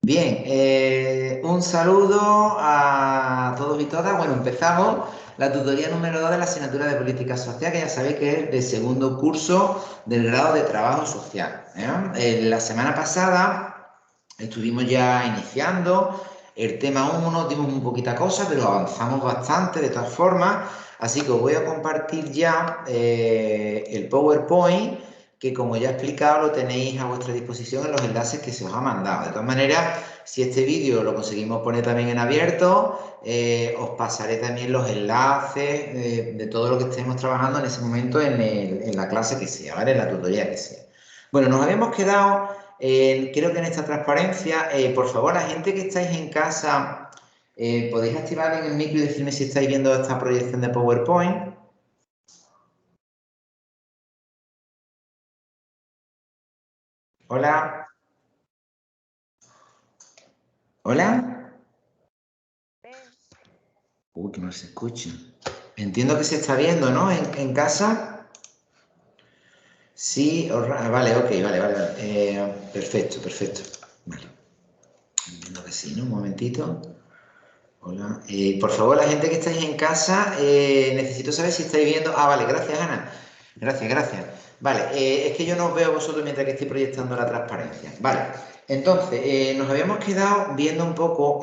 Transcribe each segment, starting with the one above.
Bien, un saludo a todos y todas. Bueno, empezamos la tutoría número 2 de la asignatura de Política Social, que ya sabéis que es de segundo curso del grado de Trabajo Social. La semana pasada estuvimos ya iniciando el tema 1, dimos muy poquita cosa, pero avanzamos bastante de todas formas. Así que os voy a compartir ya el PowerPoint que, como ya he explicado, lo tenéis a vuestra disposición en los enlaces que se os ha mandado. De todas maneras, si este vídeo lo conseguimos poner también en abierto, os pasaré también los enlaces de todo lo que estemos trabajando en ese momento en la clase que sea, ¿vale? En la tutoría que sea. Bueno, nos habíamos quedado, creo que en esta transparencia, por favor, la gente que estáis en casa, podéis activar en el micro y decirme si estáis viendo esta proyección de PowerPoint. Hola. Hola. Uy, que no se escucha. Entiendo que se está viendo, ¿no? En casa. Sí, vale, ok, vale. Perfecto, perfecto. Vale. Entiendo que sí, ¿no? Un momentito. Hola. Por favor, la gente que estáis en casa, necesito saber si estáis viendo. Ah, vale, gracias, Ana. Gracias. Vale, es que yo no os veo a vosotros mientras que estoy proyectando la transparencia. Vale, entonces, nos habíamos quedado viendo un poco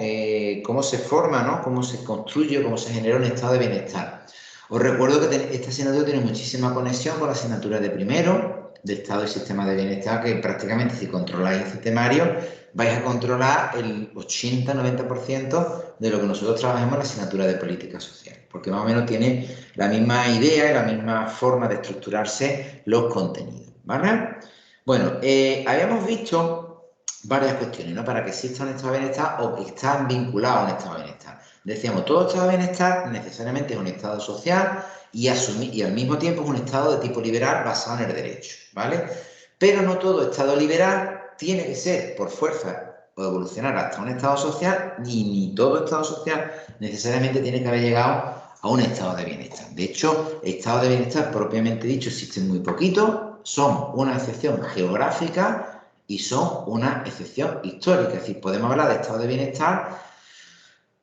cómo se forma, ¿no? Cómo se construye, cómo se genera un estado de bienestar. Os recuerdo que esta asignatura tiene muchísima conexión con la asignatura de primero, de Estado y Sistema de Bienestar, que prácticamente si controláis el sistemario, vais a controlar el 80-90% de lo que nosotros trabajamos en la asignatura de Política Social, porque más o menos tiene la misma idea y la misma forma de estructurarse los contenidos, ¿vale? Bueno, habíamos visto varias cuestiones, ¿no? Para que exista un estado de bienestar o que están vinculados a un estado de bienestar. Decíamos, todo estado de bienestar necesariamente es un estado social y al mismo tiempo es un estado de tipo liberal basado en el derecho, ¿vale? Pero no todo estado liberal tiene que ser por fuerza o evolucionar hasta un estado social, ni todo estado social necesariamente tiene que haber llegado a un estado de bienestar. De hecho, estados de bienestar propiamente dicho existen muy poquitos, son una excepción geográfica y son una excepción histórica. Es decir, podemos hablar de estado de bienestar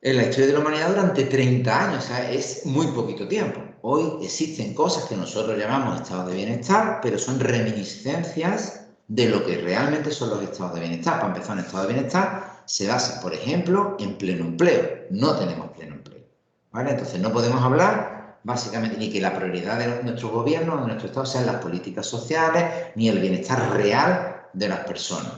en la historia de la humanidad durante 30 años, o sea, es muy poquito tiempo. Hoy existen cosas que nosotros llamamos estados de bienestar, pero son reminiscencias de lo que realmente son los estados de bienestar. Para empezar, un estado de bienestar se basa, por ejemplo, en pleno empleo. No tenemos pleno empleo, ¿vale? Entonces no podemos hablar básicamente ni que la prioridad de nuestro gobierno, de nuestro estado, sean las políticas sociales, ni el bienestar real de las personas.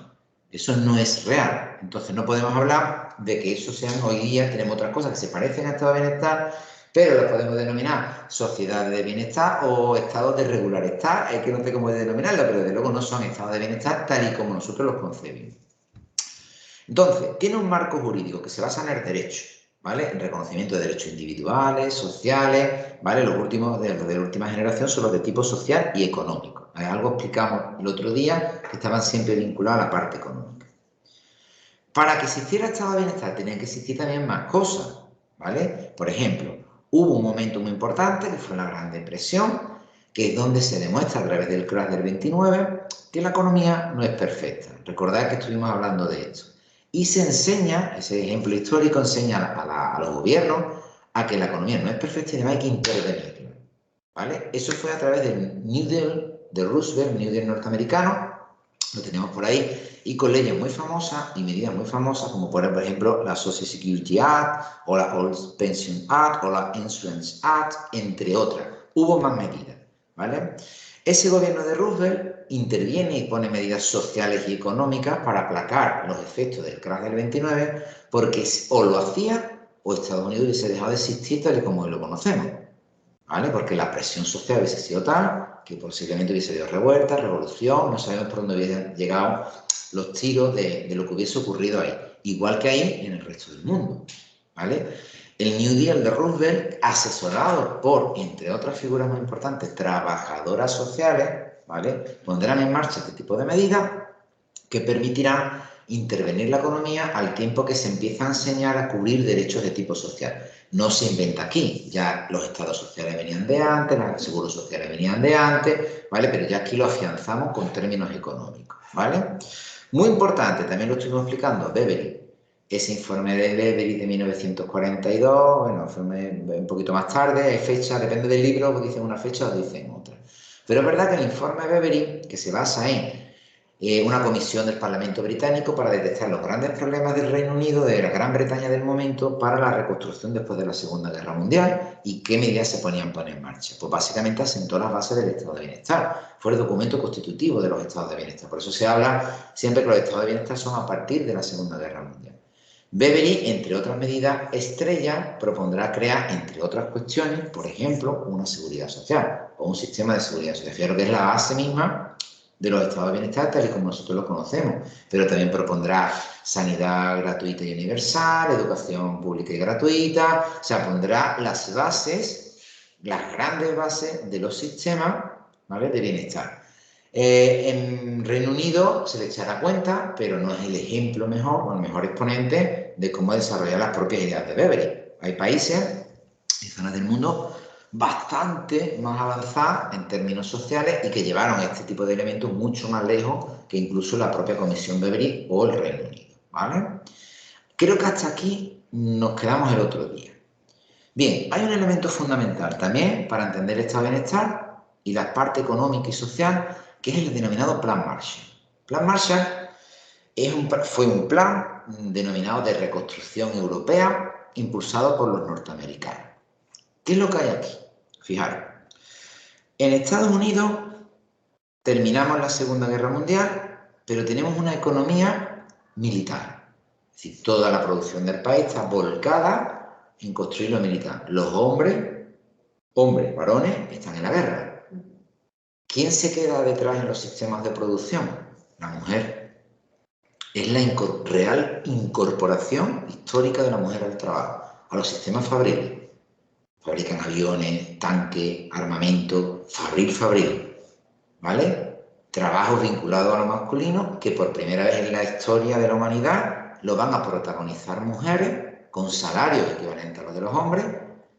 Eso no es real. Entonces no podemos hablar de que eso sean, hoy día tenemos otras cosas que se parecen a estado de bienestar, pero las podemos denominar sociedades de bienestar o estados de regular estar. Es que no sé cómo denominarlo, pero desde luego no son estados de bienestar tal y como nosotros los concebimos. Entonces, tiene un marco jurídico que se basa en el derecho, ¿vale? En reconocimiento de derechos individuales, sociales, ¿vale? Los últimos de la última generación son los de tipo social y económico. Algo explicamos el otro día que estaban siempre vinculados a la parte económica. Para que existiera estado de bienestar tenían que existir también más cosas, ¿vale? Por ejemplo, hubo un momento muy importante que fue la Gran Depresión, que es donde se demuestra a través del crash del 29 que la economía no es perfecta. Recordad que estuvimos hablando de esto. Y se enseña, ese ejemplo histórico enseña a los gobiernos a que la economía no es perfecta y además hay que intervenirla, ¿vale? Eso fue a través del New Deal de Roosevelt, New Deal norteamericano, lo tenemos por ahí, y con leyes muy famosas y medidas muy famosas, como por ejemplo la Social Security Act, o la Old Pension Act, o la Insurance Act, entre otras. Hubo más medidas, ¿vale? Ese gobierno de Roosevelt interviene y pone medidas sociales y económicas para aplacar los efectos del crash del 29, porque o lo hacía o Estados Unidos hubiese dejado de existir tal y como hoy lo conocemos, ¿vale? Porque la presión social hubiese sido tal que posiblemente hubiese habido revuelta, revolución, no sabemos por dónde hubiesen llegado los tiros de lo que hubiese ocurrido ahí. Igual que ahí en el resto del mundo, ¿vale? El New Deal de Roosevelt, asesorado por, entre otras figuras muy importantes, trabajadoras sociales, ¿vale? Pondrán en marcha este tipo de medidas que permitirán intervenir la economía al tiempo que se empieza a enseñar a cubrir derechos de tipo social. No se inventa aquí, ya los estados sociales venían de antes, los seguros sociales venían de antes, ¿vale? Pero ya aquí lo afianzamos con términos económicos, ¿vale? Muy importante, también lo estuvimos explicando, Bevery. Ese informe de Bevery de 1942, bueno, fue un poquito más tarde, hay fecha, depende del libro, dicen una fecha o dicen otra. Pero es verdad que el informe Bevery, que se basa en una comisión del Parlamento británico para detectar los grandes problemas del Reino Unido, de la Gran Bretaña del momento, para la reconstrucción después de la Segunda Guerra Mundial y qué medidas se ponían en marcha. Pues básicamente asentó las bases del Estado de Bienestar. Fue el documento constitutivo de los estados de bienestar. Por eso se habla siempre que los estados de bienestar son a partir de la Segunda Guerra Mundial. Bevery, entre otras medidas estrella, propondrá crear, entre otras cuestiones, por ejemplo, una seguridad social o un sistema de seguridad social. Fíjate que es la base misma de los estados de bienestar tal y como nosotros los conocemos, pero también propondrá sanidad gratuita y universal, educación pública y gratuita, o sea, pondrá las bases, las grandes bases de los sistemas, ¿vale?, de bienestar. En Reino Unido se le echará cuenta, pero no es el ejemplo mejor o el mejor exponente de cómo desarrollar las propias ideas de Bevery. Hay países y zonas del mundo bastante más avanzadas en términos sociales y que llevaron este tipo de elementos mucho más lejos que incluso la propia Comisión Bevery o el Reino Unido, ¿vale? Creo que hasta aquí nos quedamos el otro día. Bien, hay un elemento fundamental también para entender el estado de bienestar y la parte económica y social, que es el denominado Plan Marshall. Plan Marshall fue un plan denominado de reconstrucción europea impulsado por los norteamericanos. ¿Qué es lo que hay aquí? Fijaros, en Estados Unidos terminamos la Segunda Guerra Mundial, pero tenemos una economía militar. Es decir, toda la producción del país está volcada en construir lo militar. Los hombres, varones, están en la guerra. ¿Quién se queda detrás en los sistemas de producción? La mujer. Es la real incorporación histórica de la mujer al trabajo, a los sistemas fabriles. Fabrican aviones, tanques, armamento, fabril, ¿vale? Trabajos vinculados a lo masculino que por primera vez en la historia de la humanidad lo van a protagonizar mujeres con salarios equivalentes a los de los hombres,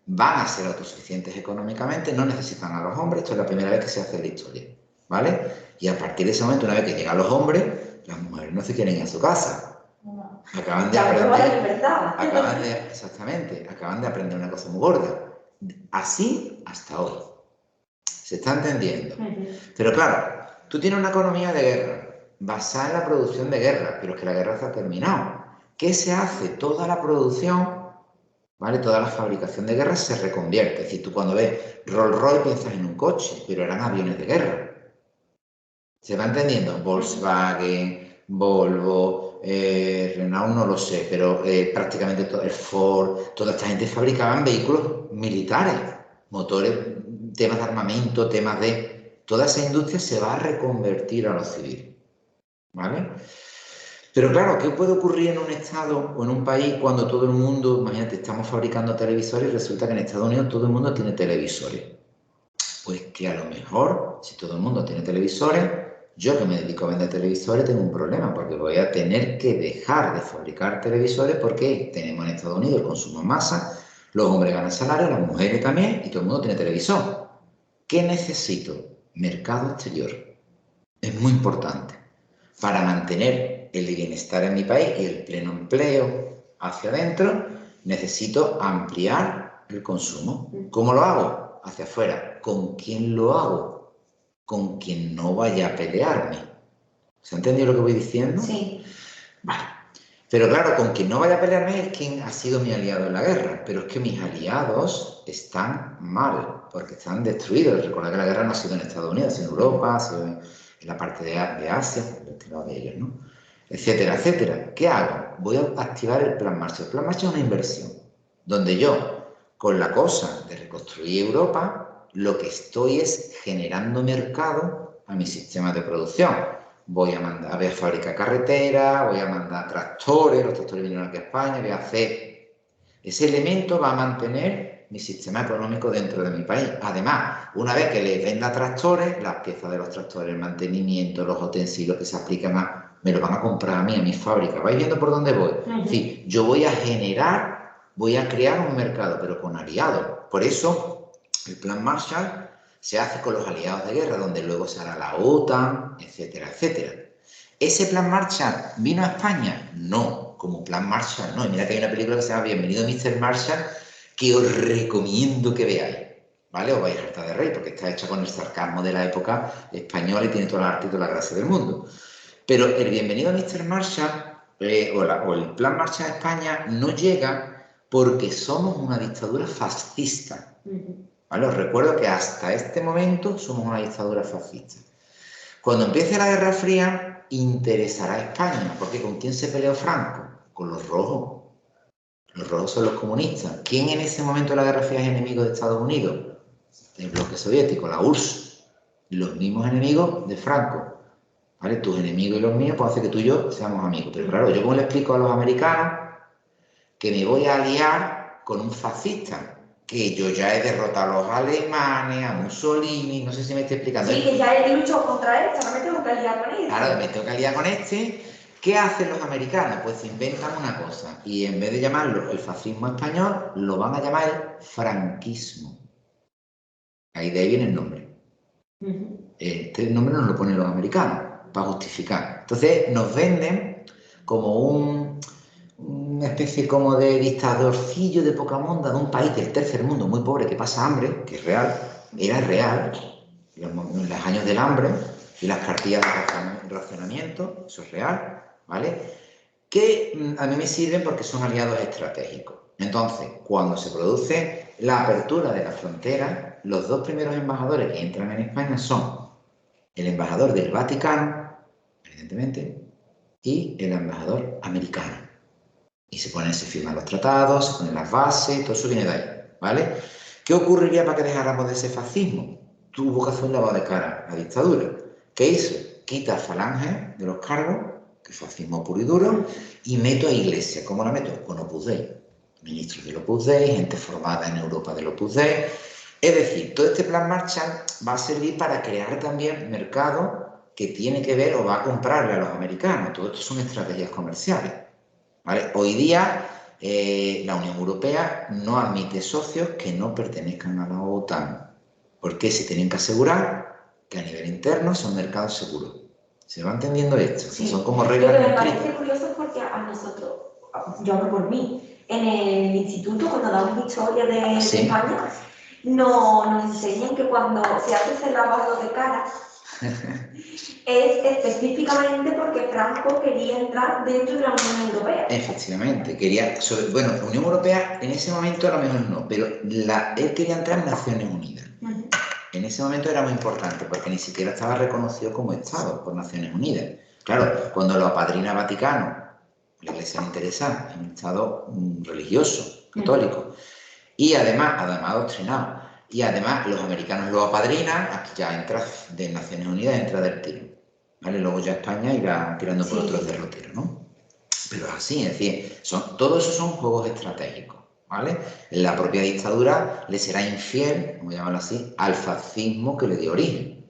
van a ser autosuficientes económicamente, no necesitan a los hombres, esto es la primera vez que se hace en la historia, ¿vale? Y a partir de ese momento, una vez que llegan los hombres, las mujeres no se quieren ir a su casa. Acaban de aprender. Acaban de aprender una cosa muy gorda. Así hasta hoy. ¿Se está entendiendo? Pero claro, tú tienes una economía de guerra, basada en la producción de guerra, pero es que la guerra se ha terminado. ¿Qué se hace? Toda la producción, ¿vale? Toda la fabricación de guerra se reconvierte. Es decir, tú cuando ves Rolls-Royce piensas en un coche, pero eran aviones de guerra. ¿Se va entendiendo? Volkswagen, Volvo, Renault no lo sé, pero prácticamente todo, el Ford, toda esta gente fabricaban vehículos militares, motores, temas de armamento, temas de... Toda esa industria se va a reconvertir a lo civil, ¿vale? Pero claro, ¿qué puede ocurrir en un estado o en un país cuando todo el mundo, imagínate, estamos fabricando televisores y resulta que en Estados Unidos todo el mundo tiene televisores? Pues que a lo mejor, si todo el mundo tiene televisores, yo que me dedico a vender televisores tengo un problema porque voy a tener que dejar de fabricar televisores porque tenemos en Estados Unidos el consumo en masa, los hombres ganan salario, las mujeres también y todo el mundo tiene televisor. ¿Qué necesito? Mercado exterior. Es muy importante para mantener el bienestar en mi país y el pleno empleo hacia adentro. Necesito ampliar el consumo. ¿Cómo lo hago? Hacia afuera. ¿Con quién lo hago? Con quien no vaya a pelearme. ¿Se ha entendido lo que voy diciendo? Sí. Vale. Pero claro, con quien no vaya a pelearme es quien ha sido mi aliado en la guerra. Pero es que mis aliados están mal, porque están destruidos. Recordad que la guerra no ha sido en Estados Unidos, sino en Europa, ha sido en la parte de Asia, de ellos, ¿no? Etcétera, etcétera. ¿Qué hago? Voy a activar el Plan Marshall. El Plan Marshall es una inversión, donde yo, con la cosa de reconstruir Europa, lo que estoy es generando mercado a mis sistemas de producción. Voy a fabricar carreteras, voy a mandar tractores, los tractores vinieron aquí a España, voy a hacer... Ese elemento va a mantener mi sistema económico dentro de mi país. Además, una vez que les venda tractores, las piezas de los tractores, el mantenimiento, los utensilios que se aplican me lo van a comprar a mí, a mis fábricas. ¿Vais viendo por dónde voy? Sí, yo voy a crear un mercado, pero con aliados. Por eso, el Plan Marshall se hace con los aliados de guerra, donde luego se hará la OTAN, etcétera, etcétera. ¿Ese plan Marshall vino a España? No, como plan Marshall no. Y mira que hay una película que se llama Bienvenido Mr. Marshall, que os recomiendo que veáis, ¿vale? Os vais a hartar de reír, porque está hecha con el sarcasmo de la época española y tiene toda la arte y toda la gracia del mundo. Pero el Bienvenido Mr. Marshall o el plan Marshall a España no llega porque somos una dictadura fascista. ¿Vale? Os recuerdo que hasta este momento somos una dictadura fascista. Cuando empiece la Guerra Fría, interesará a España, porque ¿con quién se peleó Franco? Con los rojos. Los rojos son los comunistas. ¿Quién en ese momento de la Guerra Fría es enemigo de Estados Unidos? El bloque soviético, la URSS. Los mismos enemigos de Franco. ¿Vale? Tus enemigos y los míos pueden hacer que tú y yo seamos amigos. Pero claro, ¿yo cómo le explico a los americanos que me voy a aliar con un fascista? Que yo ya he derrotado a los alemanes, a Mussolini, no sé si me estoy explicando. Sí, que ya he luchado contra él, ahora me tengo que aliar con él. Claro, me tengo que aliar con este. ¿Qué hacen los americanos? Pues inventan una cosa y en vez de llamarlo el fascismo español, lo van a llamar el franquismo. Ahí de ahí viene el nombre. Este nombre nos lo ponen los americanos para justificar. Entonces nos venden como una especie como de dictadorcillo de poca monda de un país del tercer mundo muy pobre que pasa hambre, que es real, era real, en los años del hambre y las cartillas de racionamiento, eso es real, ¿vale? Que a mí me sirven porque son aliados estratégicos. Entonces, cuando se produce la apertura de la frontera, los dos primeros embajadores que entran en España son el embajador del Vaticano, evidentemente, y el embajador americano. Y se firman los tratados, se ponen las bases, todo eso viene de ahí, ¿vale? ¿Qué ocurriría para que dejáramos de ese fascismo? Tuvo que hacer un lavado de cara a la dictadura. ¿Qué hizo? Quita a Falange de los cargos, que es fascismo puro y duro, y meto a Iglesia. ¿Cómo la meto? Con Opus Dei. Ministros del Opus Dei, gente formada en Europa del Opus Dei. Es decir, todo este plan Marshall va a servir para crear también mercado que tiene que ver o va a comprarle a los americanos. Todo esto son estrategias comerciales, ¿vale? Hoy día la Unión Europea no admite socios que no pertenezcan a la OTAN, porque se tienen que asegurar que a nivel interno son mercados seguros. ¿Se va entendiendo esto? Sí. Son como reglas. Lo que me parece curioso porque a nosotros, yo hablo por mí, en el instituto cuando damos historia de España, nos enseñan que cuando se hace ese lavado de cara es específicamente porque Franco quería entrar dentro de la Unión Europea. Efectivamente, bueno, la Unión Europea en ese momento a lo mejor no, pero él quería entrar en Naciones Unidas. En ese momento era muy importante porque ni siquiera estaba reconocido como Estado por Naciones Unidas. Claro, cuando lo apadrina Vaticano, la Iglesia le interesa, es un Estado religioso, católico, y además adoctrinado. Y además los americanos lo apadrinan, aquí ya entra de Naciones Unidas, entra del tiro. ¿Vale? Luego ya España irá tirando por otros derroteros, ¿no? Pero es así, es decir, todo eso son juegos estratégicos, ¿vale? La propia dictadura le será infiel, vamos a llamarlo así, al fascismo que le dio origen.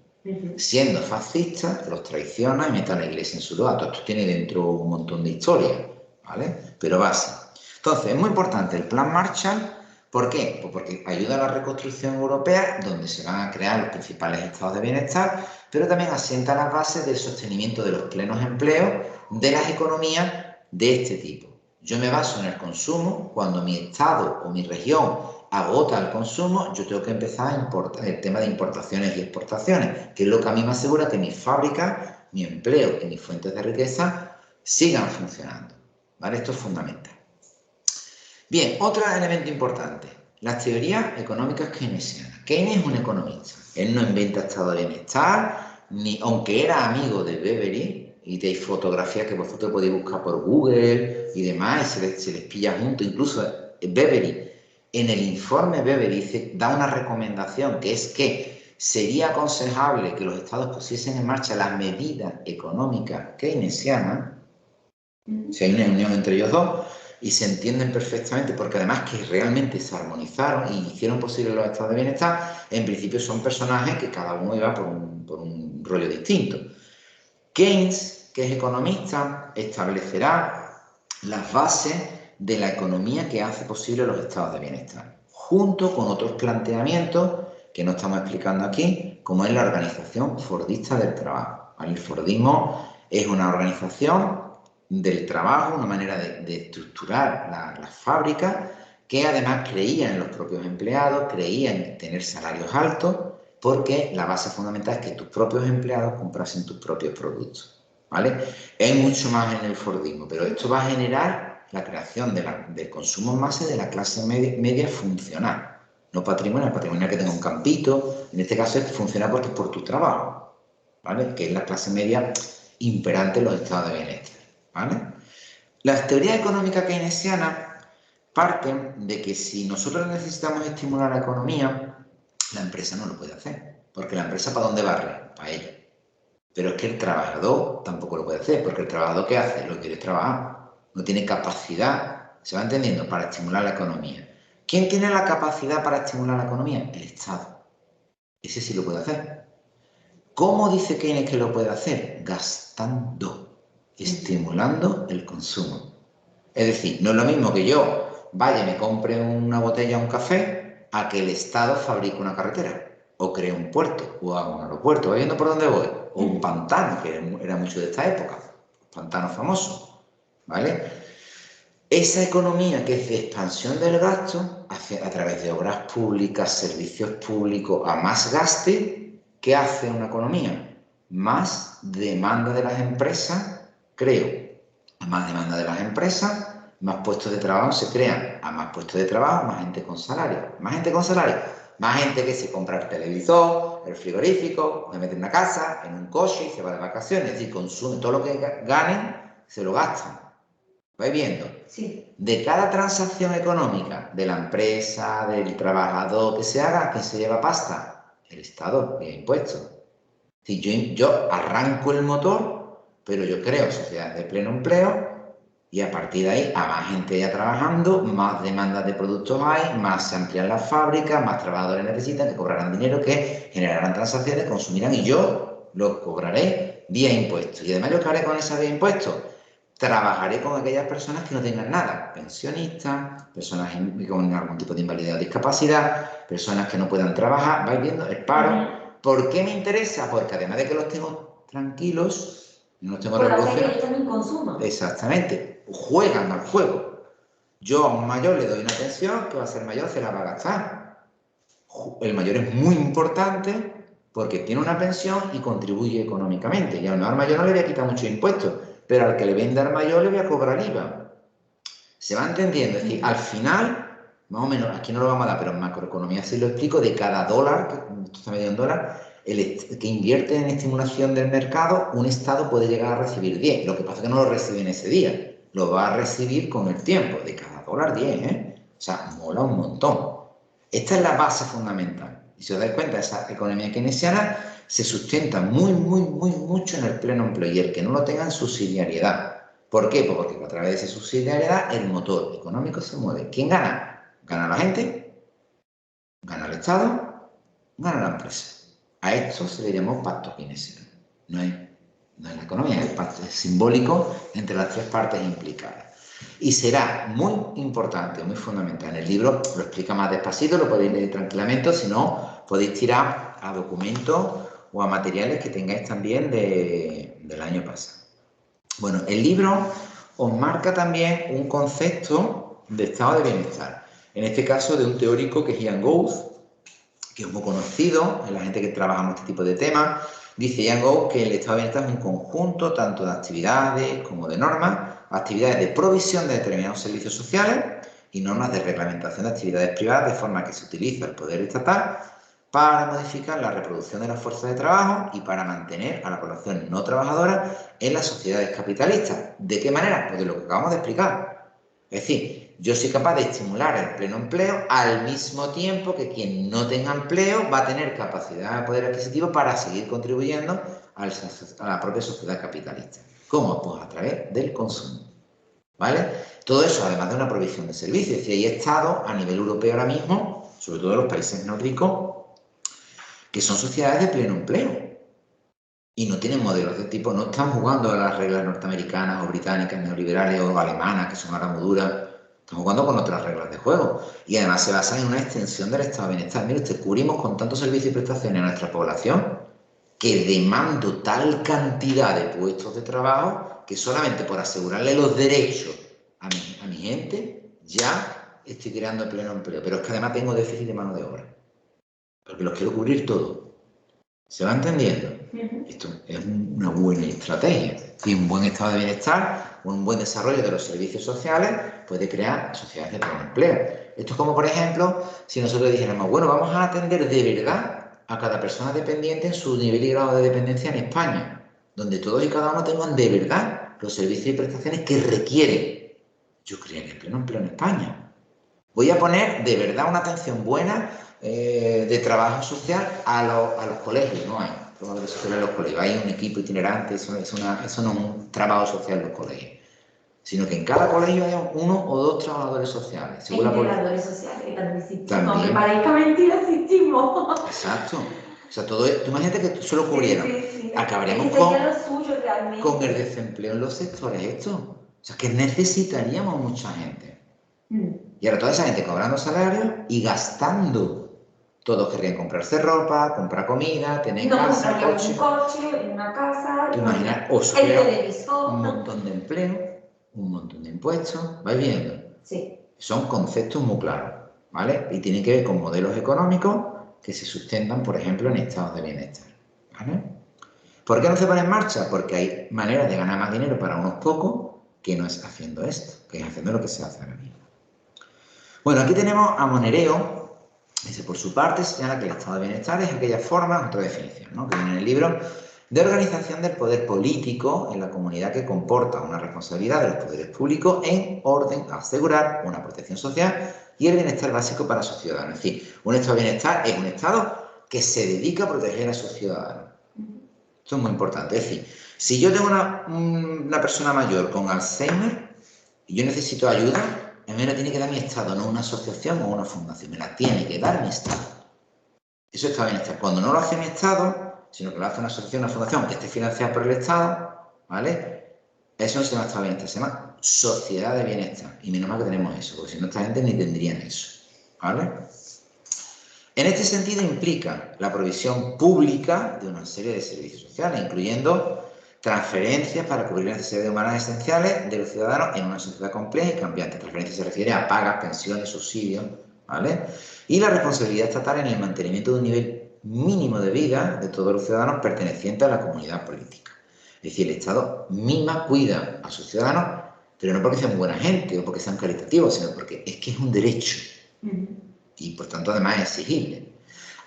Siendo fascista, los traiciona y mete a la Iglesia en su lugar. Todo esto tiene dentro un montón de historia, ¿vale? Pero va así. Entonces, es muy importante el plan Marshall. ¿Por qué? Pues porque ayuda a la reconstrucción europea, donde se van a crear los principales estados de bienestar, pero también asienta las bases del sostenimiento de los plenos empleos de las economías de este tipo. Yo me baso en el consumo. Cuando mi estado o mi región agota el consumo, yo tengo que empezar a importar el tema de importaciones y exportaciones, que es lo que a mí me asegura que mis fábricas, mi empleo y mis fuentes de riqueza sigan funcionando, ¿vale? Esto es fundamental. Bien, otro elemento importante, las teorías económicas keynesianas. Keynes es un economista. Él no inventa estado de bienestar, aunque era amigo de Beveridge, y de fotografías que vosotros podéis buscar por Google y demás, y se les pilla junto. Incluso Beveridge, en el informe Beveridge, da una recomendación, que es que sería aconsejable que los estados pusiesen en marcha las medidas económicas keynesianas, si hay una unión entre ellos dos, y se entienden perfectamente, porque además que realmente se armonizaron y hicieron posible los estados de bienestar. En principio son personajes que cada uno iba por un rollo distinto. Keynes, que es economista, establecerá las bases de la economía que hace posible los estados de bienestar, junto con otros planteamientos que no estamos explicando aquí, como es la organización fordista del trabajo. El fordismo Es una organización del trabajo, una manera de estructurar las fábricas, que además creía en los propios empleados, creía en tener salarios altos, porque la base fundamental es que tus propios empleados comprasen tus propios productos, ¿vale? Es mucho más en el Fordismo, pero esto va a generar la creación del consumo en masa de la clase media funcional, no patrimonial, patrimonial que tenga un campito, en este caso es funcional porque es por tu trabajo, ¿vale? Que es la clase media imperante en los estados de bienestar, ¿vale? Las teorías económicas keynesianas parten de que si nosotros necesitamos estimular la economía, la empresa no lo puede hacer, porque la empresa ¿para dónde barre? Para ella. Pero es que el trabajador tampoco lo puede hacer, porque el trabajador ¿qué hace? Lo que quiere es trabajar, no tiene capacidad, ¿se va entendiendo?, para estimular la economía. ¿Quién tiene la capacidad para estimular la economía? El Estado. Ese sí lo puede hacer. ¿Cómo dice Keynes que lo puede hacer? Gastando, estimulando el consumo. Es decir, no es lo mismo que yo vaya y me compre una botella o un café a que el Estado fabrique una carretera, o cree un puerto, o haga un aeropuerto. ¿Vais viendo por dónde voy? O un pantano, que era mucho de esta época, pantanos famosos, ¿vale? Esa economía que es de expansión del gasto, a través de obras públicas, servicios públicos, a más gaste, ¿qué hace una economía? Más demanda de las empresas, creo. A más demanda de las empresas, más puestos de trabajo se crean. A más puestos de trabajo, más gente con salario. Más gente con salario, más gente que se compra el televisor, el frigorífico, se mete en una casa, en un coche y se va de vacaciones. Es decir, consume todo lo que ganen, se lo gastan. ¿Vais viendo? Sí. De cada transacción económica de la empresa, del trabajador que se haga, ¿quién se lleva pasta? El Estado, vía impuestos. Si yo arranco el motor, pero yo creo sociedades de pleno empleo y a partir de ahí, a más gente ya trabajando, más demandas de productos hay, más se amplían las fábricas, más trabajadores necesitan, que cobrarán dinero, que generarán transacciones, consumirán y yo lo cobraré vía impuestos. Y además, ¿yo qué haré con esa vía impuestos? Trabajaré con aquellas personas que no tengan nada, pensionistas, personas con algún tipo de invalidez o discapacidad, personas que no puedan trabajar, vais viendo el paro. ¿Por qué me interesa? Porque además de que los tengo tranquilos, no los tengo revolucionados. Porque ellos también consuman. Exactamente, juegan al juego. Yo a un mayor le doy una pensión, que va a ser mayor, se la va a gastar. El mayor es muy importante porque tiene una pensión y contribuye económicamente. Y a lo mejor al mayor no le voy a quitar muchos impuestos, pero al que le venda al mayor le voy a cobrar IVA. ¿Se va entendiendo? Es decir, al final, más o menos, aquí no lo vamos a dar, pero en macroeconomía sí lo explico, de cada dólar, que esto está medio en dólar, que invierte en estimulación del mercado, un Estado puede llegar a recibir 10. Lo que pasa es que no lo recibe en ese día, lo va a recibir con el tiempo, de cada dólar 10, ¿eh? O sea, mola un montón. Esta es la base fundamental. Y si os dais cuenta, esa economía keynesiana se sustenta mucho en el pleno empleo y el que no lo tenga en subsidiariedad. ¿Por qué? Pues porque a través de esa subsidiariedad el motor económico se mueve. ¿Quién gana? Gana la gente, gana el Estado, gana la empresa. A esto se le llamó pacto keynesiano. No es la economía, es el pacto simbólico entre las tres partes implicadas. Y será muy importante, muy fundamental. En el libro lo explica más despacito, lo podéis leer tranquilamente, o si no, podéis tirar a documentos o a materiales que tengáis también del año pasado. Bueno, el libro os marca también un concepto de estado de bienestar. En este caso de un teórico que es Ian Gouth, que es muy conocido en la gente que trabajamos este tipo de temas. Dice Ian Gouth que el estado de bienestar es un conjunto tanto de actividades como de normas, actividades de provisión de determinados servicios sociales y normas de reglamentación de actividades privadas, de forma que se utiliza el poder estatal para modificar la reproducción de la fuerza de trabajo y para mantener a la población no trabajadora en las sociedades capitalistas. ¿De qué manera? Pues de lo que acabamos de explicar. Es decir, yo soy capaz de estimular el pleno empleo al mismo tiempo que quien no tenga empleo va a tener capacidad de poder adquisitivo para seguir contribuyendo a la propia sociedad capitalista. ¿Cómo? Pues a través del consumo. ¿Vale? Todo eso, además de una provisión de servicios. Es decir, hay estados a nivel europeo ahora mismo, sobre todo en los países nórdicos, que son sociedades de pleno empleo y no tienen modelos de tipo, no están jugando a las reglas norteamericanas o británicas, neoliberales o alemanas, que son ahora muy duras, están jugando con otras reglas de juego y además se basan en una extensión del estado de bienestar. Mire usted, cubrimos con tantos servicios y prestaciones a nuestra población que demando tal cantidad de puestos de trabajo que solamente por asegurarle los derechos a mi gente ya estoy creando pleno empleo. Pero es que además tengo déficit de mano de obra, porque los quiero cubrir todos. ¿Se va entendiendo? Esto es una buena estrategia. Y un buen estado de bienestar, un buen desarrollo de los servicios sociales puede crear sociedades de pleno empleo. Esto es como, por ejemplo, si nosotros dijéramos, bueno, vamos a atender de verdad a cada persona dependiente en su nivel y grado de dependencia en España, donde todos y cada uno tengan de verdad los servicios y prestaciones que requieren. Yo crearía pleno empleo en España. Voy a poner de verdad una atención buena de trabajo social a los colegios. No hay trabajo social en los colegios, hay un equipo itinerante, eso no es un trabajo social en los colegios, sino que en cada colegio haya uno o dos trabajadores sociales. Hay integradores sociales que también existimos, aunque parezca mentira, existimos. Exacto. O sea, todo esto, imagínate que solo cubrieron. Sí. Acabaríamos con el desempleo en los sectores estos. O sea, que necesitaríamos mucha gente. Y ahora toda esa gente cobrando salarios y gastando. Todos querrían comprarse ropa, comprar comida, tener casa, coche. Un coche, una casa. ¿Te imaginas? O el televisor. Un montón de empleo, un montón de impuestos. ¿Vais viendo? Sí. Son conceptos muy claros, ¿vale? Y tienen que ver con modelos económicos que se sustentan, por ejemplo, en estados de bienestar, ¿vale? ¿Por qué no se pone en marcha? Porque hay maneras de ganar más dinero para unos pocos que no es haciendo esto, que es haciendo lo que se hace ahora mismo. Bueno, aquí tenemos a Monereo. Dice, por su parte, señala que el estado de bienestar es aquella forma, otra definición, ¿no?, que viene en el libro, de organización del poder político en la comunidad que comporta una responsabilidad de los poderes públicos en orden a asegurar una protección social y el bienestar básico para sus ciudadanos. Es decir, un estado de bienestar es un estado que se dedica a proteger a sus ciudadanos. Esto es muy importante. Es decir, si yo tengo una persona mayor con Alzheimer y yo necesito ayuda, a mí me la tiene que dar mi Estado, no una asociación o una fundación. Me la tiene que dar mi Estado. Eso está bienestar. Cuando no lo hace mi Estado, sino que lo hace una asociación, una fundación que esté financiada por el Estado, ¿vale? Eso no se llama estado de bienestar, se llama sociedad de bienestar. Y menos mal que tenemos eso, porque si no, esta gente ni tendrían eso, ¿vale? En este sentido implica la provisión pública de una serie de servicios sociales, incluyendo transferencias para cubrir las necesidades humanas esenciales de los ciudadanos en una sociedad compleja y cambiante. Transferencias se refiere a pagas, pensiones, subsidios, ¿vale? Y la responsabilidad estatal en el mantenimiento de un nivel mínimo de vida de todos los ciudadanos pertenecientes a la comunidad política. Es decir, el Estado misma cuida a sus ciudadanos, pero no porque sean buena gente o porque sean caritativos, sino porque es que es un derecho. Y por tanto además es exigible.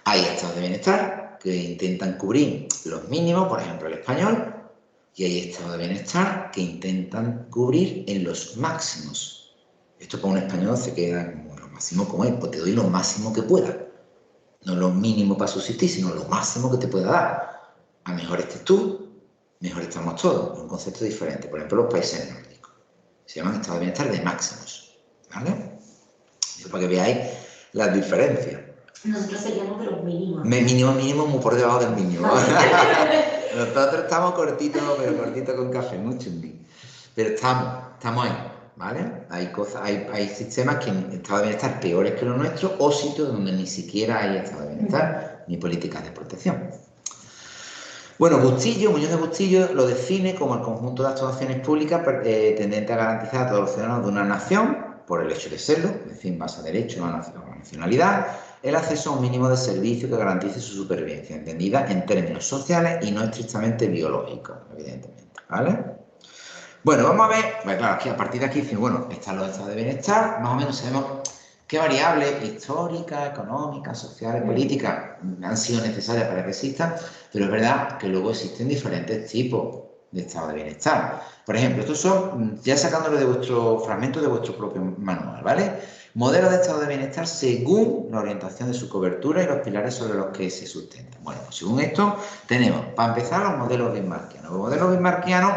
Hay estados de bienestar que intentan cubrir los mínimos, por ejemplo el español, y hay estados de bienestar que intentan cubrir en los máximos. Esto para un español se queda como lo máximo como es, pues te doy lo máximo que pueda. No lo mínimo para subsistir, sino lo máximo que te pueda dar. A mejor estés tú, mejor estamos todos. Es un concepto diferente. Por ejemplo, los países nórdicos se llaman estados de bienestar de máximos, ¿vale? Eso para que veáis las diferencias. Nosotros seríamos de los mínimos. Mínimo, muy por debajo del mínimo. Nosotros estamos cortitos, pero cortitos con café, mucho chungi. Pero estamos ahí, ¿vale? Hay sistemas que en estado de bienestar peores que los nuestros o sitios donde ni siquiera hay estado de bienestar ni políticas de protección. Bueno, Muñoz de Bustillo lo define como el conjunto de actuaciones públicas tendente a garantizar a todos los ciudadanos de una nación, por el hecho de serlo, es decir, en base a derecho a la nacionalidad, el acceso a un mínimo de servicio que garantice su supervivencia, entendida en términos sociales y no estrictamente biológicos, evidentemente, ¿vale? Bueno, vamos a ver, pues claro, aquí a partir de aquí, bueno, están los estados de bienestar, más o menos sabemos qué variables históricas, económicas, sociales, políticas han sido necesarias para que existan, pero es verdad que luego existen diferentes tipos de estado de bienestar. Por ejemplo, estos son, ya sacándolo de vuestro fragmento de vuestro propio manual, ¿vale? Modelos de estado de bienestar según la orientación de su cobertura y los pilares sobre los que se sustentan. Bueno, pues según esto tenemos, para empezar, los modelos bismarckianos. Los modelos bismarckianos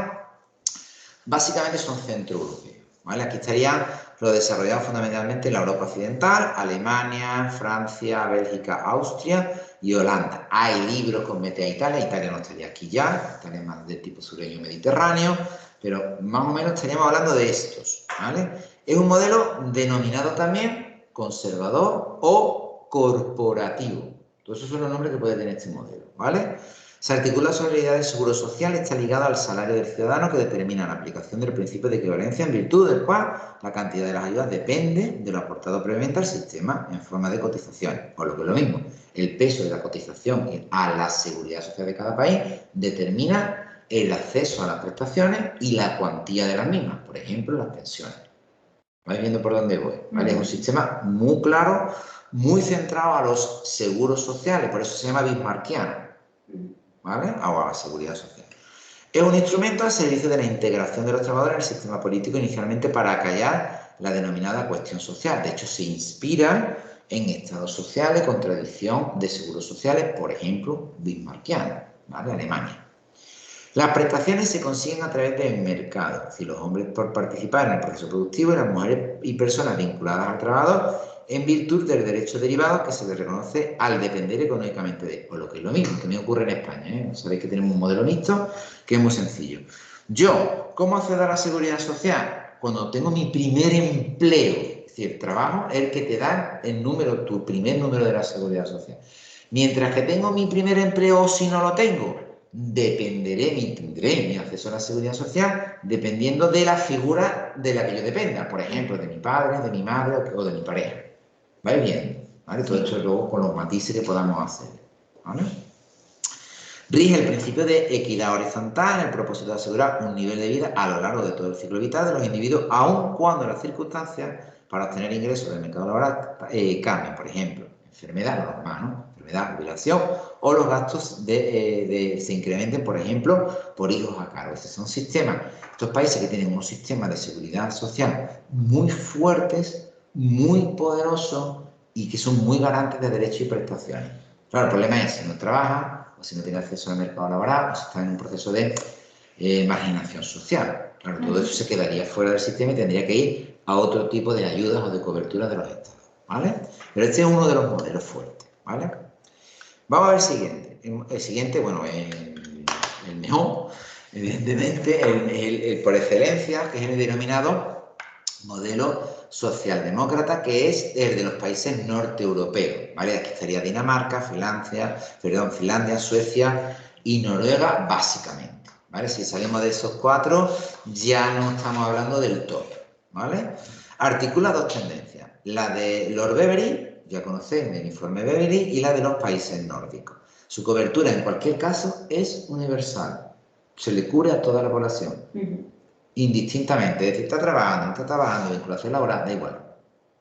básicamente son centroeuropeos, ¿vale? Aquí estarían los desarrollados fundamentalmente en la Europa occidental, Alemania, Francia, Bélgica, Austria y Holanda. Hay libros con mete a Italia no estaría aquí ya, estaría más del tipo sureño mediterráneo, pero más o menos estaríamos hablando de estos, ¿vale? Es un modelo denominado también conservador o corporativo. Todos esos son los nombres que puede tener este modelo, ¿vale? Se articula sobre la idea del seguro social, está ligado al salario del ciudadano que determina la aplicación del principio de equivalencia en virtud del cual la cantidad de las ayudas depende de lo aportado previamente al sistema en forma de cotizaciones. O lo que es lo mismo, el peso de la cotización a la seguridad social de cada país determina el acceso a las prestaciones y la cuantía de las mismas, por ejemplo, las pensiones. ¿Vais viendo por dónde voy? ¿Vale? Es un sistema muy claro, muy centrado a los seguros sociales, por eso se llama bismarckiano, ¿vale? O a la seguridad social. Es un instrumento al servicio de la integración de los trabajadores en el sistema político, inicialmente para acallar la denominada cuestión social. De hecho, se inspira en estados sociales con tradición de seguros sociales, por ejemplo, bismarckiano, ¿vale? Alemania. Las prestaciones se consiguen a través del mercado, es decir, los hombres por participar en el proceso productivo y las mujeres y personas vinculadas al trabajador en virtud del derecho derivado que se les reconoce al depender económicamente de él. O lo que es lo mismo que me ocurre en España, ¿eh? Sabéis que tenemos un modelo mixto que es muy sencillo. Yo, ¿cómo accedo a la seguridad social? Cuando tengo mi primer empleo, es decir, el trabajo es el que te da el número, tu primer número de la seguridad social. Mientras que tengo mi primer empleo o si no lo tengo, tendré mi acceso a la seguridad social dependiendo de la figura de la que yo dependa, por ejemplo, de mi padre, de mi madre o de mi pareja. ¿Vais bien? ¿Vale? Todo esto luego con los matices que podamos hacer. ¿Vale? Rige el principio de equidad horizontal en el propósito de asegurar un nivel de vida a lo largo de todo el ciclo vital de los individuos, aun cuando las circunstancias para obtener ingresos del mercado laboral cambien, por ejemplo, enfermedad, lo normal, ¿no? Enfermedad, jubilación, o los gastos se incrementen, por ejemplo, por hijos a cargo. Estos son sistemas, estos países que tienen unos sistemas de seguridad social muy fuertes, muy poderosos y que son muy garantes de derechos y prestaciones. Claro, el problema es si no trabaja, o si no tiene acceso al mercado laboral, o si está en un proceso de marginación social. Claro, todo eso se quedaría fuera del sistema y tendría que ir a otro tipo de ayudas o de cobertura de los estados, ¿vale? Pero este es uno de los modelos fuertes, ¿vale? Vamos a ver el siguiente. El siguiente, bueno, el mejor, evidentemente, el por excelencia, que es el denominado modelo socialdemócrata, que es el de los países norte-europeos, ¿vale? Aquí estaría Dinamarca, Finlandia, Suecia y Noruega, básicamente, ¿vale? Si salimos de esos cuatro, ya no estamos hablando del top, ¿vale? Articula dos tendencias, la de Lord Beveridge, ya conocéis el informe Beveridge, y la de los países nórdicos. Su cobertura, en cualquier caso, es universal. Se le cubre a toda la población. Indistintamente, es decir, está trabajando, no está trabajando, vinculación laboral, da igual.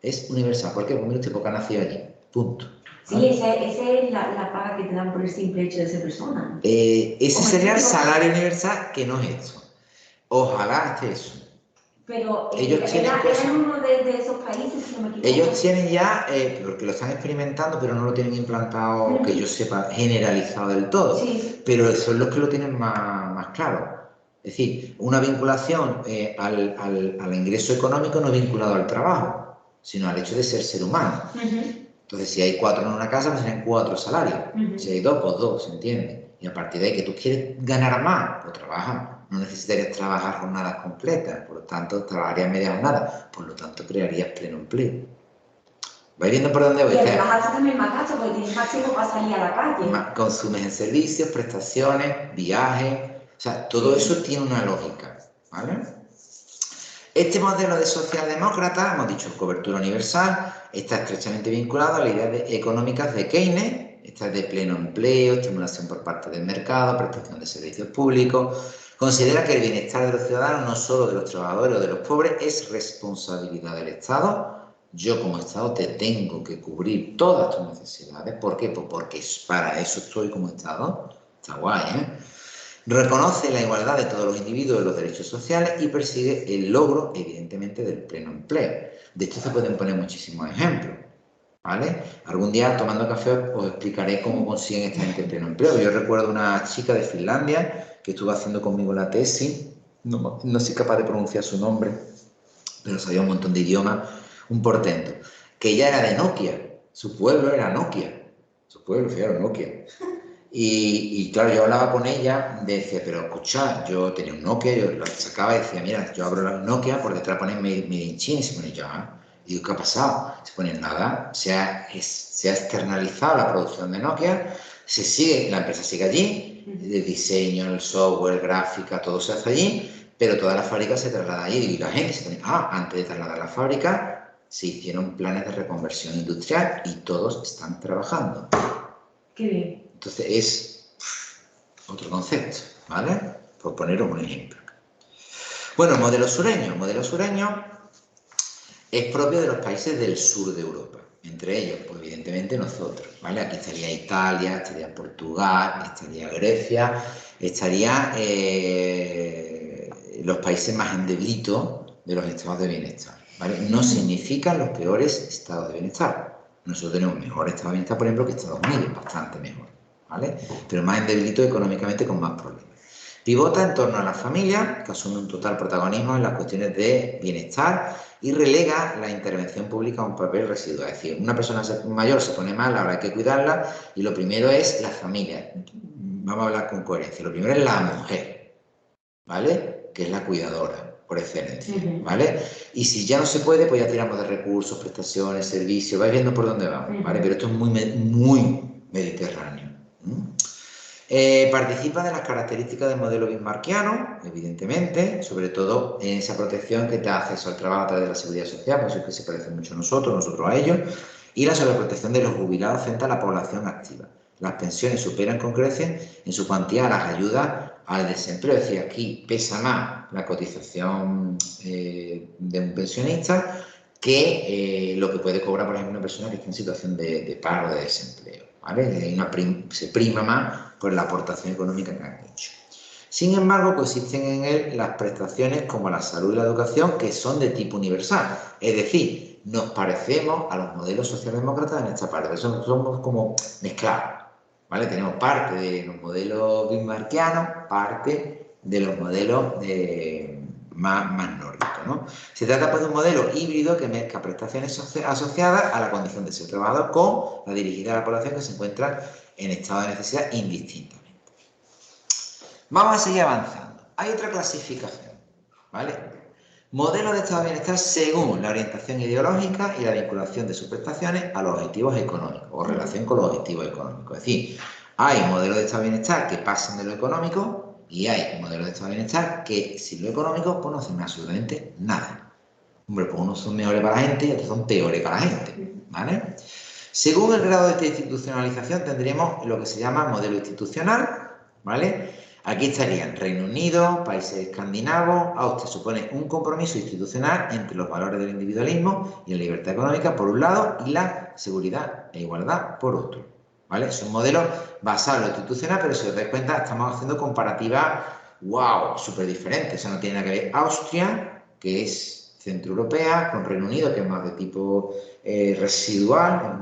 Es universal. ¿Por qué? Porque usted porque ha nacido allí. Punto. Sí, esa es la paga que te dan por el simple hecho de ser persona. Ese sería el salario universal, que no es eso. Ojalá esté eso. Pero ellos tienen era uno de esos países, si no me equivoco. Ellos tienen ya, porque lo están experimentando, pero no lo tienen implantado, que yo sepa, generalizado del todo. Sí. Pero son los que lo tienen más claro. Es decir, una vinculación al ingreso económico no vinculado al trabajo, sino al hecho de ser humano. Entonces, si hay 4 en una casa, pues tienen 4 salarios. Si hay 2, pues 2, ¿se entiende? Y a partir de ahí que tú quieres ganar más, pues trabaja. No necesitarías trabajar jornadas completas, por lo tanto, trabajarías media jornada, por lo tanto, crearías pleno empleo. ¿Vais viendo por dónde voy? Y además haces también más gasto, porque tienes más tiempo para salir a la calle. Consumes en servicios, prestaciones, viajes, o sea, todo eso tiene una lógica, ¿vale? Este modelo de socialdemócrata, hemos dicho cobertura universal, está estrechamente vinculado a las ideas económicas de Keynes, esta es de pleno empleo, estimulación por parte del mercado, prestación de servicios públicos. Considera que el bienestar de los ciudadanos, no solo de los trabajadores o de los pobres, es responsabilidad del Estado. Yo como Estado te tengo que cubrir todas tus necesidades. ¿Por qué? Pues porque para eso estoy como Estado. Está guay, ¿eh? Reconoce la igualdad de todos los individuos de los derechos sociales y persigue el logro, evidentemente, del pleno empleo. De esto se pueden poner muchísimos ejemplos, ¿vale? Algún día, tomando café, os explicaré cómo consiguen esta gente el pleno empleo. Yo recuerdo una chica de Finlandia que estuvo haciendo conmigo la tesis, no soy capaz de pronunciar su nombre, pero sabía un montón de idiomas, un portento, que ella era de Nokia, su pueblo era Nokia, su pueblo, fijaros, Nokia. Y claro, yo hablaba con ella, decía, pero escucha, yo tenía un Nokia, yo lo sacaba y decía, mira, yo abro la Nokia, por detrás pone Made in China y se pone ya. Y digo, ¿qué ha pasado? Se pone nada, se ha externalizado la producción de Nokia, la empresa sigue allí, El diseño, el software, gráfica, todo se hace allí, pero toda la fábrica se traslada allí. Y la gente se antes de trasladar la fábrica, se hicieron planes de reconversión industrial y todos están trabajando. Qué bien. Entonces es otro concepto, ¿vale? Por poneros un ejemplo. Bueno, el modelo sureño. El modelo sureño es propio de los países del sur de Europa. Entre ellos, pues evidentemente nosotros, ¿vale? Aquí estaría Italia, estaría Portugal, estaría Grecia, estaría los países más endeblitos de los estados de bienestar, ¿vale? No significan los peores estados de bienestar. Nosotros tenemos mejor estado de bienestar, por ejemplo, que Estados Unidos, bastante mejor, ¿vale? Pero más endeblito económicamente con más problemas. Pivota en torno a la familia, que asume un total protagonismo en las cuestiones de bienestar y relega la intervención pública a un papel residual. Es decir, una persona mayor se pone mal, ahora hay que cuidarla y lo primero es la familia. Vamos a hablar con coherencia. Lo primero es la mujer, ¿vale? Que es la cuidadora, por excelencia, ¿vale? Y si ya no se puede, pues ya tiramos de recursos, prestaciones, servicios, vais viendo por dónde vamos, ¿vale? Pero esto es muy mediterráneo. Participa de las características del modelo bismarckiano, evidentemente, sobre todo en esa protección que te da acceso al trabajo a través de la seguridad social, por eso es que se parece mucho a nosotros a ellos, y la sobreprotección de los jubilados frente a la población activa. Las pensiones superan con creces en su cuantía a las ayudas al desempleo, es decir, aquí pesa más la cotización de un pensionista que lo que puede cobrar, por ejemplo, una persona que está en situación de paro o de desempleo, ¿vale? Se prima más por la aportación económica que han hecho. Sin embargo, coexisten en él las prestaciones como la salud y la educación, que son de tipo universal. Es decir, nos parecemos a los modelos socialdemócratas en esta parte. Somos como mezclados, ¿vale? Tenemos parte de los modelos bismarckianos, parte de los modelos más nórdicos, ¿no? Se trata pues de un modelo híbrido que mezcla prestaciones asociadas a la condición de ser trabajador con la dirigida a la población que se encuentra en estado de necesidad indistintamente. Vamos a seguir avanzando. Hay otra clasificación, ¿vale? Modelo de estado de bienestar según la orientación ideológica y la vinculación de sus prestaciones a los objetivos económicos o relación con los objetivos económicos. Es decir, hay modelos de estado de bienestar que pasan de lo económico y hay modelos de estado de bienestar que sin lo económico pues no hacen absolutamente nada. Hombre, pues unos son mejores para la gente y otros son peores para la gente, ¿vale? Según el grado de institucionalización tendremos lo que se llama modelo institucional, ¿vale? Aquí estarían Reino Unido, países escandinavos. Austria supone un compromiso institucional entre los valores del individualismo y la libertad económica por un lado y la seguridad e igualdad por otro, ¿vale? Son modelos basados en lo institucional, pero si os dais cuenta estamos haciendo comparativas, wow, súper diferentes. Eso no tiene nada que ver Austria, que es centroeuropea, con Reino Unido, que es más de tipo residual,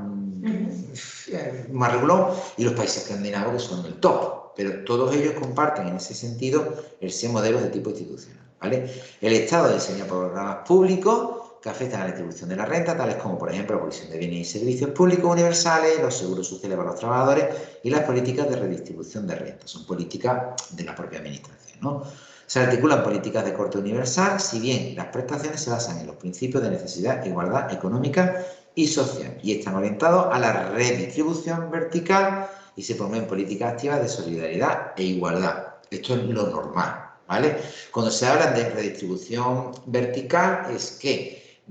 más regulón, y los países escandinavos que son el top. Pero todos ellos comparten en ese sentido el ser modelos de tipo institucional, ¿vale? El Estado diseña programas públicos que afectan a la distribución de la renta, tales como, por ejemplo, la provisión de bienes y servicios públicos universales, los seguros sociales para los trabajadores y las políticas de redistribución de renta. Son políticas de la propia administración, ¿no? Se articulan políticas de corte universal, si bien las prestaciones se basan en los principios de necesidad, igualdad económica y social y están orientados a la redistribución vertical y se promueven políticas activas de solidaridad e igualdad. Esto es lo normal, ¿vale? Cuando se habla de redistribución vertical es que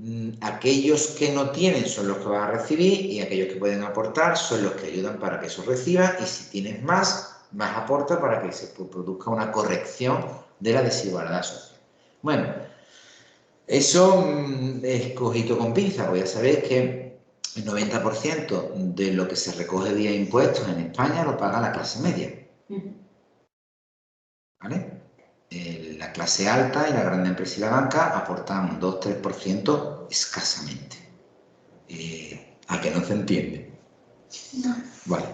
aquellos que no tienen son los que van a recibir y aquellos que pueden aportar son los que ayudan para que eso reciba y si tienes más aporta para que se produzca una corrección de la desigualdad social. Bueno, eso es cojito con pinza, porque ya sabéis que el 90% de lo que se recoge vía impuestos en España lo paga la clase media. ¿Vale? La clase alta y la gran empresa y la banca aportan un 2-3% escasamente. ¿A que no se entiende? No. Vale.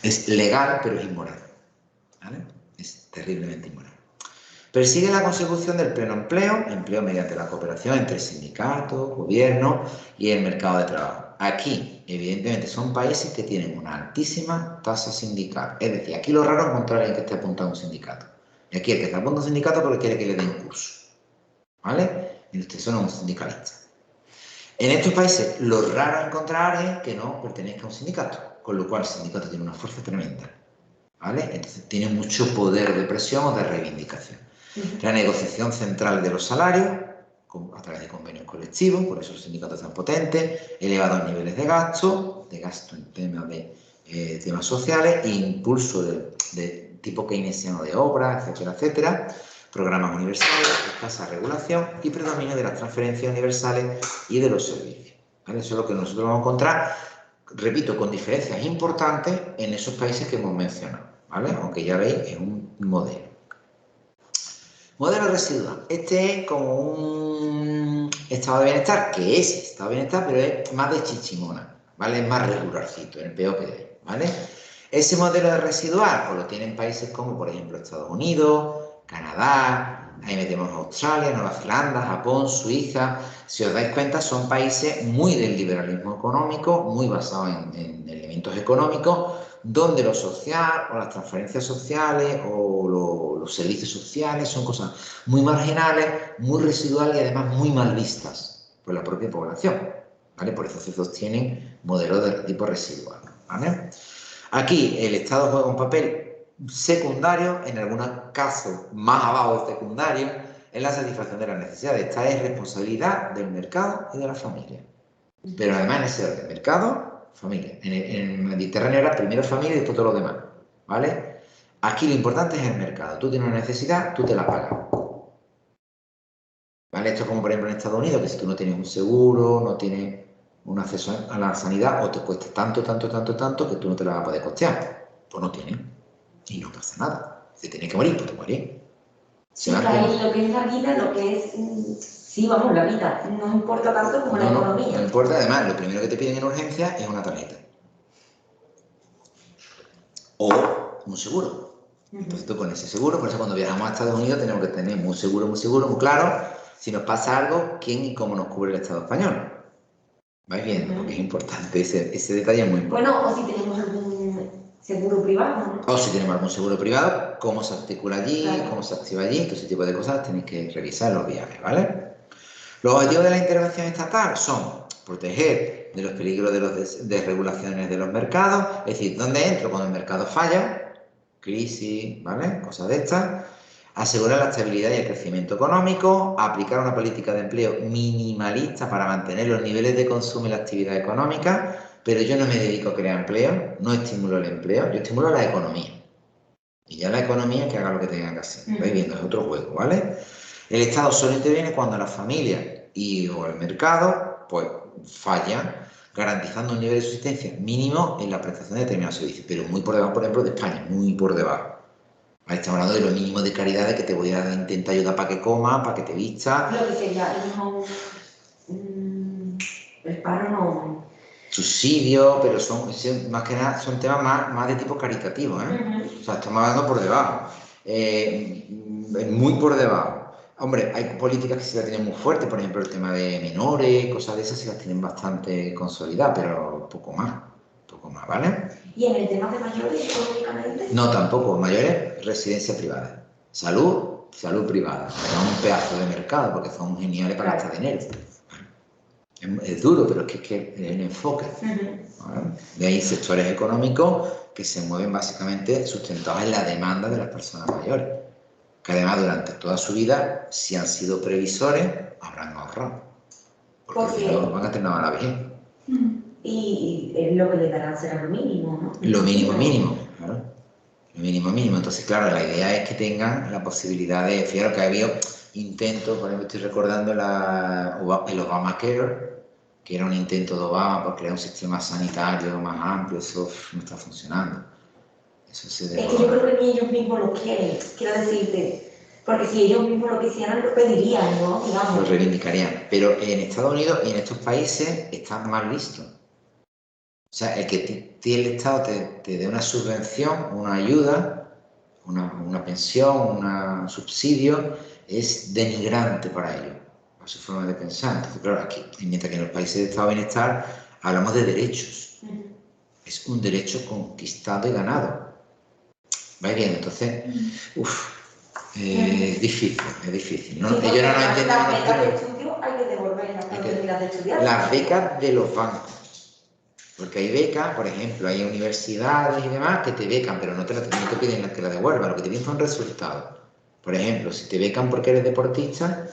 Es legal, pero es inmoral. ¿Vale? Es terriblemente inmoral. Persigue la consecución del pleno empleo mediante la cooperación entre sindicatos, gobierno y el mercado de trabajo. Aquí, evidentemente, son países que tienen una altísima tasa sindical. Es decir, aquí lo raro es encontrar a alguien que esté apuntado a un sindicato. Y aquí el que está apuntado a un sindicato porque quiere que le den curso. ¿Vale? Y ustedes son un sindicalista. En estos países, lo raro encontrar es que no pertenezca a un sindicato, con lo cual el sindicato tiene una fuerza tremenda. ¿vale? Entonces tiene mucho poder de presión o de reivindicación. La negociación central de los salarios, a través de convenios colectivos, por eso los sindicatos están potentes, elevados niveles de gasto en temas sociales, e impulso de tipo keynesiano de obras, etcétera, etcétera, programas universales, escasa regulación y predominio de las transferencias universales y de los servicios, ¿vale? Eso es lo que nosotros vamos a encontrar, repito, con diferencias importantes en esos países que hemos mencionado, ¿vale? Aunque ya veis, es un modelo. Modelo residual. Este es como un estado de bienestar, que es estado de bienestar, pero es más de chichimona, ¿vale? Es más regularcito, en el peor que hay, ¿vale? Ese modelo de residual, pues lo tienen países como, por ejemplo, Estados Unidos, Canadá, ahí metemos Australia, Nueva Zelanda, Japón, Suiza. Si os dais cuenta, son países muy del liberalismo económico, muy basados en elementos económicos, donde lo social o las transferencias sociales o los servicios sociales son cosas muy marginales, muy residuales y además muy mal vistas por la propia población, ¿vale? Por eso se sostienen modelos de tipo residual, ¿vale? Aquí el Estado juega un papel secundario, en algunos casos más abajo de secundario, en la satisfacción de las necesidades. Esta es responsabilidad del mercado y de la familia. Pero además en ese orden, mercado, familia. En el Mediterráneo era primero familia y después todo lo demás, ¿vale? Aquí lo importante es el mercado. Tú tienes una necesidad, tú te la pagas. ¿Vale? Esto es como por ejemplo en Estados Unidos, que si tú no tienes un seguro, no tienes un acceso a la sanidad, o te cuesta tanto, que tú no te la vas a poder costear. Pues no tienes. Y no pasa nada. Si tienes que morir, pues te mueres. Sí, ahí lo que es la vida, lo que es... Sí, vamos, la vida. No importa tanto como la economía. No importa. Además, lo primero que te piden en urgencia es una tarjeta. O un seguro. Entonces tú con ese seguro, por eso cuando viajamos a Estados Unidos tenemos que tener muy seguro, muy claro, si nos pasa algo, quién y cómo nos cubre el Estado español. ¿Vais viendo? Porque es importante, ese detalle es muy importante. Bueno, o si tenemos algún seguro privado, ¿no? O si tenemos algún seguro privado, cómo se articula allí, claro, cómo se activa allí, todo ese tipo de cosas tenéis que revisar los viajes, ¿vale? Los objetivos de la intervención estatal son proteger de los peligros de las desregulaciones de los mercados, es decir, ¿dónde entro? Cuando el mercado falla, crisis, ¿vale? Cosas de estas. Asegurar la estabilidad y el crecimiento económico, aplicar una política de empleo minimalista para mantener los niveles de consumo y la actividad económica, pero yo no me dedico a crear empleo, no estimulo el empleo, yo estimulo la economía. Y ya la economía que haga lo que tenga que hacer. ¿Vais viendo? Es otro juego, ¿vale? El Estado solo interviene cuando las familias o el mercado pues fallan, garantizando un nivel de subsistencia mínimo en la prestación de determinados servicios, pero muy por debajo, por ejemplo, de España, muy por debajo. Ahí estamos hablando de lo mínimo de caridad, de que te voy a intentar ayudar para que comas, para que te vistas. Lo que sería el paro no... Subsidios, pero son más que nada son temas más de tipo caritativo, ¿eh? O sea, estamos hablando por debajo. Muy por debajo. Hombre, hay políticas que se las tienen muy fuertes, por ejemplo, el tema de menores, cosas de esas se las tienen bastante consolidadas, pero poco más, ¿vale? ¿Y en el tema de mayores, económicamente? No, tampoco. Mayores, residencia privada. Salud privada. Pero un pedazo de mercado, porque son geniales para gastar dinero. Es duro, pero es que es el enfoque. ¿Vale? De ahí sectores económicos que se mueven básicamente sustentados en la demanda de las personas mayores, que además durante toda su vida, si han sido previsores, habrán ahorrado. Porque no van a tener nada a la vejez. Y lo que le darán será lo mínimo, ¿no? Lo mínimo, claro. Lo mínimo. Entonces, claro, la idea es que tengan la posibilidad de... Fíjate que ha habido intentos, por ejemplo, estoy recordando el Obamacare, que era un intento de Obama por crear un sistema sanitario más amplio, eso no está funcionando. Eso se debe... Es que yo creo que ni ellos mismos lo quieren, quiero decirte, porque si ellos mismos lo quisieran, lo pedirían, ¿no? Digamos. Lo reivindicarían. Pero en Estados Unidos y en estos países está mal visto. O sea, el que el Estado te dé una subvención, una ayuda, una pensión, un subsidio, es denigrante para ellos, a su forma de pensar. Entonces, claro, aquí, mientras que en los países de estado de bienestar hablamos de derechos. Es un derecho conquistado y ganado. ¿Vais viendo? Entonces, es difícil. ¿No? Sí, ellos no entienden. Las becas de estudio hay que devolverlas cuando terminas de estudiar. Las becas de los bancos. Porque hay becas, por ejemplo, hay universidades y demás que te becan, pero no te piden que la devuelvas, lo que te piden son resultados. Por ejemplo, si te becan porque eres deportista,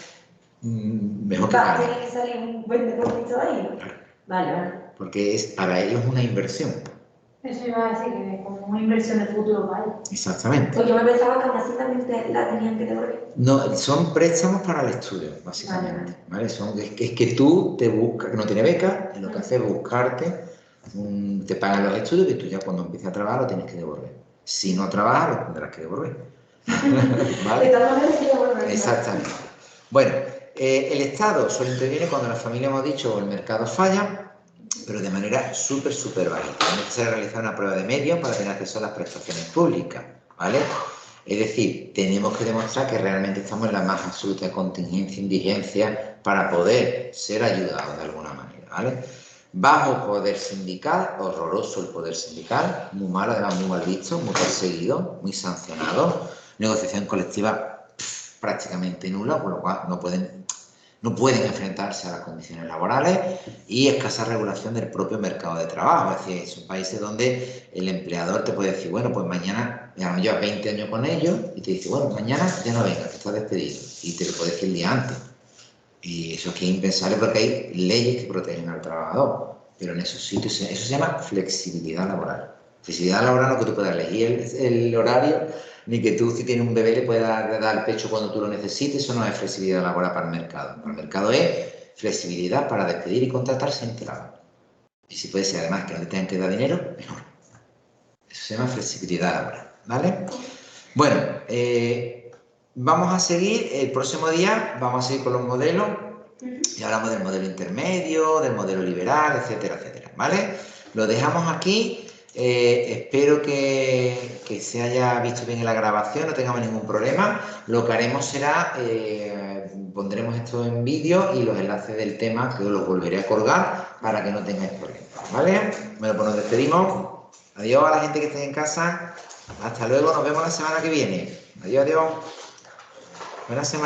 mejor que pagues. ¿Tiene que salir un buen deportista de ahí? Claro. Vale. Porque para ellos es una inversión. Eso iba a decir, que como una inversión de futuro, ¿vale? Exactamente. Pues yo me pensaba que aún así también la tenían que devolver. No, son préstamos para el estudio, básicamente. ¿Vale? Es que tú te buscas, que no tiene beca, y lo que hace es buscarte, te pagan los estudios y tú ya cuando empieces a trabajar lo tienes que devolver. Si no trabajas, lo tendrás que devolver. ¿Vale? De todas maneras, sí, devolver. Exactamente. Bueno, el Estado solo interviene cuando la familia, hemos dicho, o el mercado falla, pero de manera súper bajita. Es necesario realizar una prueba de medios para tener acceso a las prestaciones públicas, ¿vale? Es decir, tenemos que demostrar que realmente estamos en la más absoluta contingencia, indigencia, para poder ser ayudados de alguna manera, ¿vale? Bajo poder sindical, horroroso el poder sindical, muy malo, además muy mal visto, muy perseguido, muy sancionado. Negociación colectiva prácticamente nula, por lo cual no pueden enfrentarse a las condiciones laborales y escasa regulación del propio mercado de trabajo. Es decir, son países donde el empleador te puede decir, bueno, pues mañana, ya llevas 20 años con ellos y te dice, bueno, mañana ya no vengas, que estás despedido. Y te lo puede decir el día antes. Y eso es que es impensable porque hay leyes que protegen al trabajador. Pero en esos sitios, eso se llama flexibilidad laboral. Flexibilidad laboral no que tú puedas elegir el horario, ni que tú, si tienes un bebé, le puedas dar el pecho cuando tú lo necesites. Eso no es flexibilidad laboral para el mercado. Para el mercado es flexibilidad para despedir y contratar sin trabajo. Y si puede ser además que no te tengan que dar dinero, mejor. Eso se llama flexibilidad laboral, ¿vale? Bueno, vamos a seguir, el próximo día vamos a seguir con los modelos. Y hablamos del modelo intermedio, del modelo liberal, etcétera, etcétera, ¿vale? Lo dejamos aquí. Espero que se haya visto bien en la grabación, no tengamos ningún problema. Lo que haremos será, pondremos esto en vídeo y los enlaces del tema que os los volveré a colgar para que no tengáis problemas, ¿vale? Bueno, pues nos despedimos. Adiós a la gente que esté en casa. Hasta luego, nos vemos la semana que viene. Adiós, adiós. Buena semana.